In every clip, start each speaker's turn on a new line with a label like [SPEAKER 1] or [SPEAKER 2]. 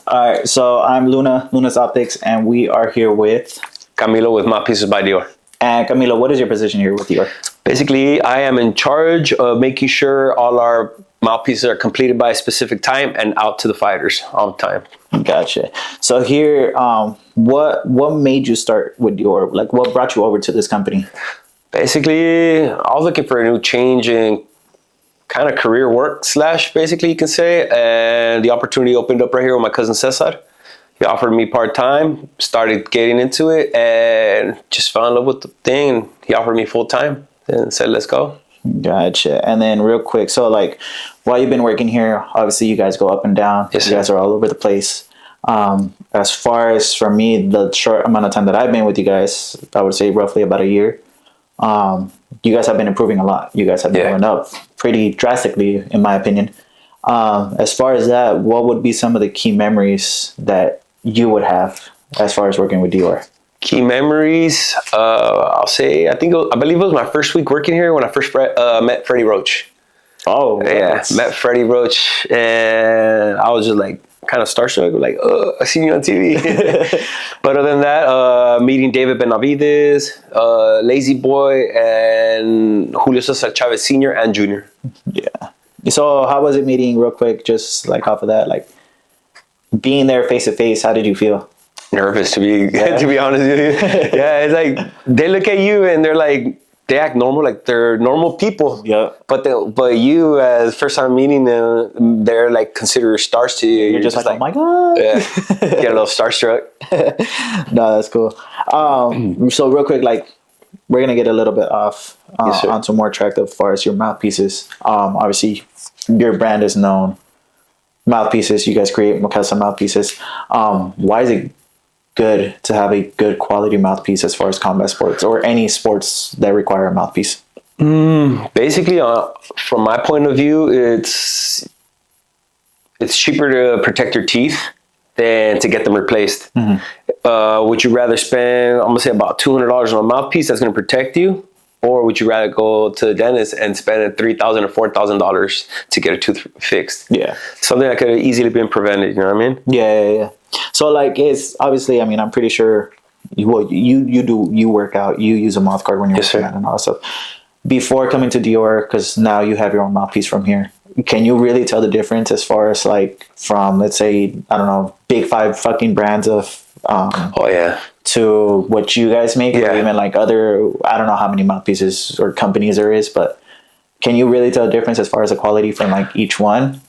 [SPEAKER 1] All right, so I'm Luna's Optics, and we are here with.
[SPEAKER 2] Camilo with Mouthpieces by Deor.
[SPEAKER 1] And Camilo, what is your position here with Deor?
[SPEAKER 2] Basically, I am in charge of making sure all our mouthpieces are completed by a specific time and out to the fighters on time.
[SPEAKER 1] Gotcha. So here, what made you start with Deor? Like, what brought you over to this company?
[SPEAKER 2] Basically, I was looking for a new change in kind of career work / basically you can say, and the opportunity opened up right here with my cousin Cesar. He offered me part-time, started getting into it, and just fell in love with the thing. He offered me full-time and said, let's go.
[SPEAKER 1] Gotcha. And then real quick, so like while you've been working here, obviously you guys go up and down.
[SPEAKER 2] Yes,
[SPEAKER 1] you guys
[SPEAKER 2] sir.
[SPEAKER 1] are all over the place. As far as for me, the short amount of time that I've been with you guys, I would say roughly about a year. You guys have been improving a lot. You guys have been going up pretty drastically, in my opinion. As far as that, what would be some of the key memories that you would have as far as working with Deor?
[SPEAKER 2] Key memories, I'll say, I believe it was my first week working here when I first met Freddie Roach.
[SPEAKER 1] Oh,
[SPEAKER 2] Yeah, met Freddie Roach, and I was just like kind of starstruck, like, I seen you on TV. But other than that, meeting David Benavides, Lazy Boy, and Julio Cesar Chavez Sr. and Jr.
[SPEAKER 1] Yeah. So how was it meeting real quick, just like off of that, like being there face to face, how did you feel?
[SPEAKER 2] Nervous to be to be honest with you. Yeah, it's like they look at you and they're like, they act normal, like they're normal people.
[SPEAKER 1] Yeah.
[SPEAKER 2] But you, as first time meeting them, they're like considered stars to you.
[SPEAKER 1] You're just like, oh my God.
[SPEAKER 2] Yeah. Get a little starstruck.
[SPEAKER 1] No, that's cool. So real quick, like we're gonna get a little bit off
[SPEAKER 2] Yes, sir.
[SPEAKER 1] onto more track as far as your mouthpieces. Obviously your brand is known. Mouthpieces, you guys create custom mouthpieces. Why is it good to have a good quality mouthpiece as far as combat sports or any sports that require a mouthpiece?
[SPEAKER 2] Basically, from my point of view, it's cheaper to protect your teeth than to get them replaced. Would you rather spend, I'm gonna say, about $200 on a mouthpiece that's gonna protect you, or would you rather go to the dentist and spend $3,000 or $4,000 to get a tooth fixed?
[SPEAKER 1] Yeah.
[SPEAKER 2] Something that could have easily been prevented. You know what I mean?
[SPEAKER 1] Yeah. So like it's obviously, I mean, I'm pretty sure you work out, you use a mouth guard when you're
[SPEAKER 2] Yes,
[SPEAKER 1] working
[SPEAKER 2] sir.
[SPEAKER 1] out and all that stuff. Before coming to Deor, because now you have your own mouthpiece from here, can you really tell the difference as far as like from, let's say, I don't know, big five fucking brands of
[SPEAKER 2] Oh yeah.
[SPEAKER 1] to what you guys make, or
[SPEAKER 2] Yeah.
[SPEAKER 1] even like other, I don't know how many mouthpieces or companies there is, but can you really tell the difference as far as the quality from like each one?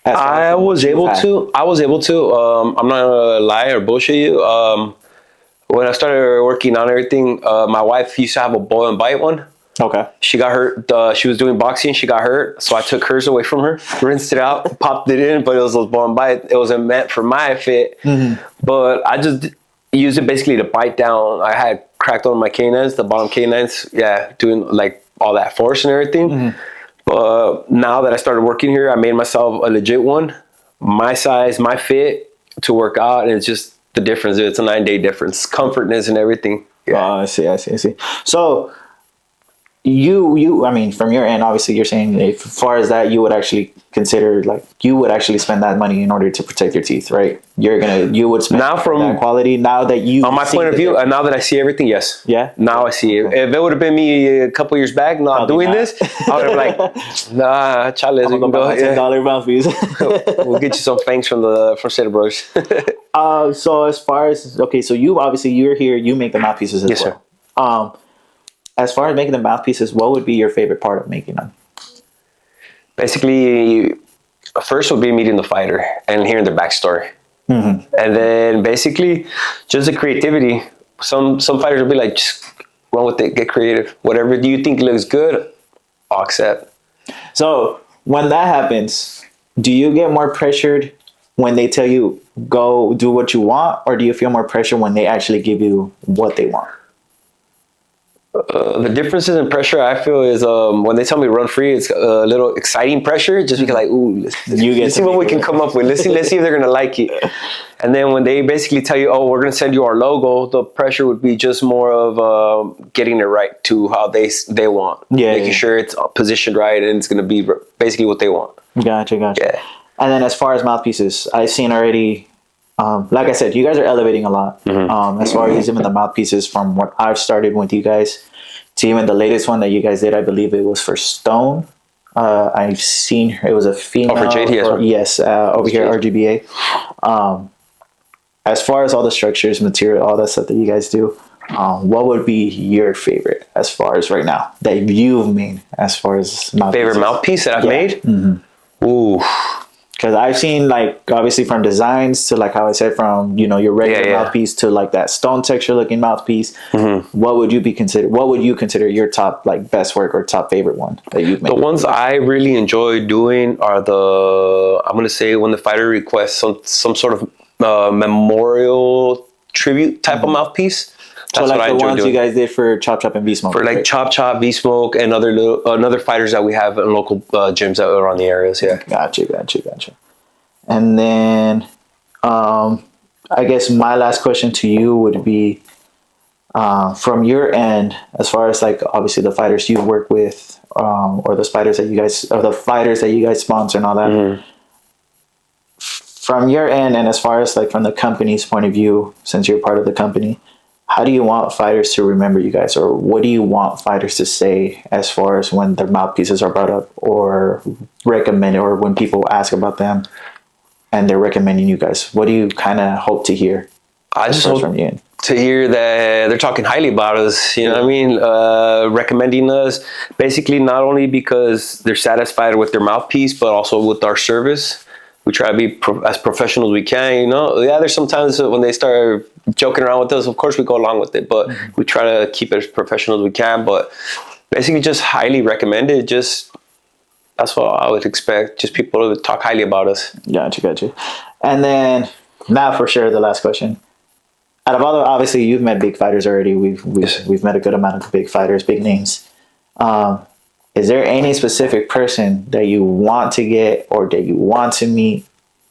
[SPEAKER 2] I was able to. I'm not gonna lie or bullshit you. When I started working on everything, my wife used to have a boil and bite one.
[SPEAKER 1] Okay.
[SPEAKER 2] She got hurt. She was doing boxing. She got hurt, so I took hers away from her, rinsed it out, popped it in. But it was a boil and bite. It wasn't meant for my fit. But I just used it basically to bite down. I had cracked on my canines, the bottom canines. Yeah, doing like all that force and everything. But now that I started working here, I made myself a legit one, my size, my fit to work out, and it's just the difference. It's a 9-day difference, comfortness and everything.
[SPEAKER 1] Yeah. I see. So I mean, from your end, obviously you're saying if, as far as that, you would actually consider, like, you would actually spend that money in order to protect your teeth, right? You would spend
[SPEAKER 2] Now from
[SPEAKER 1] that quality, now that you
[SPEAKER 2] on my
[SPEAKER 1] see
[SPEAKER 2] point of
[SPEAKER 1] the
[SPEAKER 2] view,
[SPEAKER 1] difference.
[SPEAKER 2] and now that I see everything, yes.
[SPEAKER 1] Yeah?
[SPEAKER 2] Now I see it. If it would have been me a couple years back not
[SPEAKER 1] Probably
[SPEAKER 2] doing
[SPEAKER 1] not.
[SPEAKER 2] this, I would have like, nah, chales, we can go. Yeah.
[SPEAKER 1] $10 mouthpiece.
[SPEAKER 2] We'll get you some fangs from Santa Bros.
[SPEAKER 1] So as far as, okay, so you obviously, you're here, you make the mouthpieces as
[SPEAKER 2] Yes,
[SPEAKER 1] well. Sir. As far as making the mouthpieces, what would be your favorite part of making them?
[SPEAKER 2] Basically, first would be meeting the fighter and hearing their backstory. And then basically just the creativity. Some fighters will be like, just run with it, get creative. Whatever you think looks good, I'll accept.
[SPEAKER 1] So when that happens, do you get more pressured when they tell you go do what you want, or do you feel more pressure when they actually give you what they want?
[SPEAKER 2] The differences in pressure I feel is when they tell me to run free, it's a little exciting pressure, just because like, ooh, let's see what we can come up with. Let's see if they're gonna like it. And then when they basically tell you, oh, we're gonna send you our logo, the pressure would be just more of getting it right to how they want, making sure it's positioned right and it's gonna be basically what they want.
[SPEAKER 1] Gotcha.
[SPEAKER 2] Yeah.
[SPEAKER 1] And then as far as mouthpieces, I've seen already. Like I said, you guys are elevating a lot. As far as even the mouthpieces from what I've started with you guys to even the latest one that you guys did, I believe it was for Stone. I've seen it was a female.
[SPEAKER 2] Oh, for JDS.
[SPEAKER 1] Yes, over here at RGBA. As far as all the structures, material, all that stuff that you guys do, what would be your favorite as far as right now that you've made as far as
[SPEAKER 2] Favorite mouthpiece that I've made? Ooh.
[SPEAKER 1] Because I've seen like obviously from designs to like how I said from your regular mouthpiece to like that stone texture looking mouthpiece. What would you consider your top like best work or top favorite one that you've made?
[SPEAKER 2] The ones I really enjoy doing are I'm gonna say when the fighter requests some sort of memorial tribute type of mouthpiece.
[SPEAKER 1] That's so like the ones you guys did for Chop Chop and V Smoke.
[SPEAKER 2] For like Chop Chop, V Smoke, and other fighters that we have in local gyms that are on the areas. Yeah.
[SPEAKER 1] Gotcha. And then, I guess my last question to you would be, from your end, as far as like obviously the fighters you work with, or the fighters that you guys sponsor and all that. From your end, and as far as like from the company's point of view, since you're part of the company, how do you want fighters to remember you guys, or what do you want fighters to say as far as when their mouthpieces are brought up or recommended, or when people ask about them and they're recommending you guys? What do you kind of hope to hear?
[SPEAKER 2] I just hope to hear that they're talking highly about us, you know what I mean? Recommending us, basically not only because they're satisfied with their mouthpiece, but also with our service. We try to be as professional as we can, Yeah, there's sometimes when they start joking around with us, of course we go along with it, but we try to keep it as professional as we can. But basically just highly recommended. Just that's what I would expect. Just people to talk highly about us.
[SPEAKER 1] Gotcha. And then now for sure the last question. Out of all obviously you've met big fighters already. We've met a good amount of big fighters, big names. Is there any specific person that you want to get or that you want to meet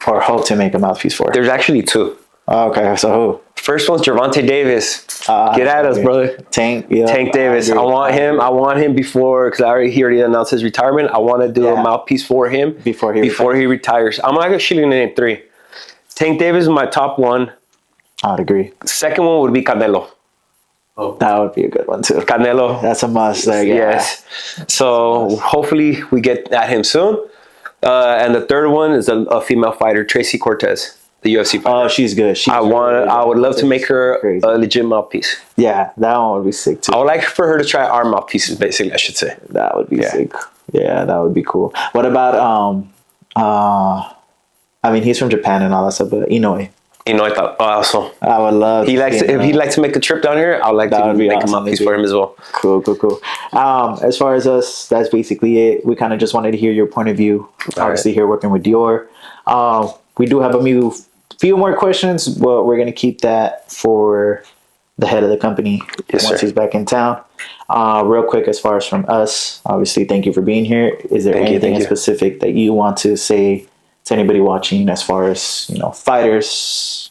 [SPEAKER 1] or hope to make a mouthpiece for?
[SPEAKER 2] There's actually two.
[SPEAKER 1] Okay, so who?
[SPEAKER 2] First one's Gervonta Davis. Get at us, brother.
[SPEAKER 1] Tank
[SPEAKER 2] Davis. I want him before, because he already announced his retirement. I want to do a mouthpiece for him before he retires. I'm actually going to name three. Tank Davis is my top one.
[SPEAKER 1] I'd agree.
[SPEAKER 2] Second one would be Canelo.
[SPEAKER 1] Oh. That would be a good one too.
[SPEAKER 2] Canelo.
[SPEAKER 1] That's a must. Yes.
[SPEAKER 2] So hopefully we get at him soon. And the third one is a female fighter, Tracy Cortez, the UFC fighter.
[SPEAKER 1] Oh, she's good.
[SPEAKER 2] I would love to make her a legit mouthpiece.
[SPEAKER 1] Yeah, that one would be sick too.
[SPEAKER 2] I would like for her to try our mouthpieces, basically, I should say.
[SPEAKER 1] That would be sick. Yeah, that would be cool. What about I mean, he's from Japan and all that stuff, but Inoue.
[SPEAKER 2] I thought also.
[SPEAKER 1] I would love.
[SPEAKER 2] If he'd like to make a trip down here, I'd like to make a mouthpiece for him as well.
[SPEAKER 1] Cool. As far as us, that's basically it. We kind of just wanted to hear your point of view. Obviously, here working with Deor. We do have a few more questions, but we're gonna keep that for the head of the company once he's back in town. Real quick, as far as from us, obviously, thank you for being here. Is there anything specific that you want to say to anybody watching, as far as fighters,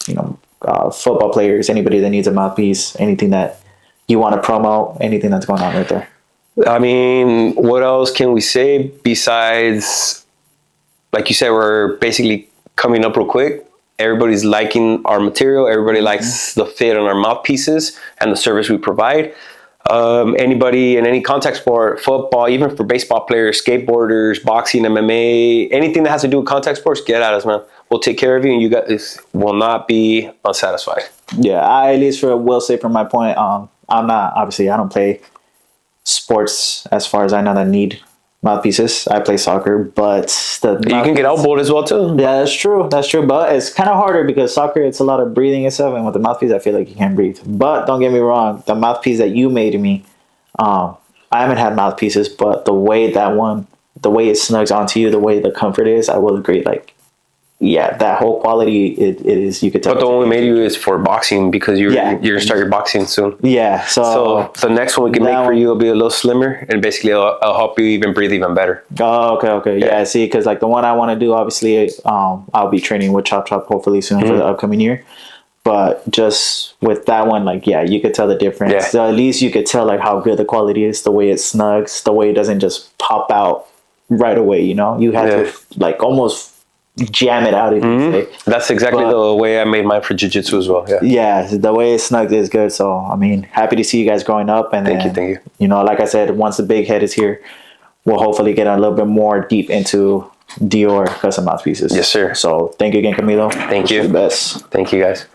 [SPEAKER 1] football players, anybody that needs a mouthpiece, anything that you want to promote, anything that's going on right there?
[SPEAKER 2] I mean, what else can we say besides, like you said, we're basically coming up real quick. Everybody's liking our material. Everybody likes the fit on our mouthpieces and the service we provide. Anybody in any contact sport, football, even for baseball players, skateboarders, boxing, MMA, anything that has to do with contact sports, get at us, man. We'll take care of you, and you guys will not be unsatisfied. Yeah, I at least will say from my point, I'm not, obviously, I don't play sports as far as I know that need mouthpieces. I play soccer, but you can get elbowed as well too. Yeah, that's true. But it's kind of harder because soccer, it's a lot of breathing and stuff, and with the mouthpiece, I feel like you can't breathe. But don't get me wrong, the mouthpiece that you made me, I haven't had mouthpieces, but the way it snugs onto you, the way the comfort is, I will agree. Like, yeah, that whole quality, it is, you could tell. But the one we made you is for boxing, because you're going to start your boxing soon. Yeah. So the next one we can make for you will be a little slimmer, and basically it'll help you even breathe even better. Oh, okay. Yeah, see, because like the one I want to do, obviously, I'll be training with Chop Chop hopefully soon for the upcoming year. But just with that one, like, yeah, you could tell the difference. Yeah. So at least you could tell like how good the quality is, the way it snugs, the way it doesn't just pop out right away, you have to like almost
[SPEAKER 1] jam it out. If you say.
[SPEAKER 2] That's exactly
[SPEAKER 1] But-
[SPEAKER 2] the way I made mine for jiu-jitsu as well. Yeah.
[SPEAKER 1] Yeah, the way it's snugged is good. So I mean, happy to see you guys growing up. And
[SPEAKER 2] Thank you,
[SPEAKER 1] then,
[SPEAKER 2] thank you.
[SPEAKER 1] You know, like I said, once the big head is here, we'll hopefully get a little bit more deep into Deor custom mouthpieces.
[SPEAKER 2] Yes, sir.
[SPEAKER 1] So thank you again, Camilo.
[SPEAKER 2] Thank
[SPEAKER 1] Wish
[SPEAKER 2] you.
[SPEAKER 1] the best.
[SPEAKER 2] Thank you, guys.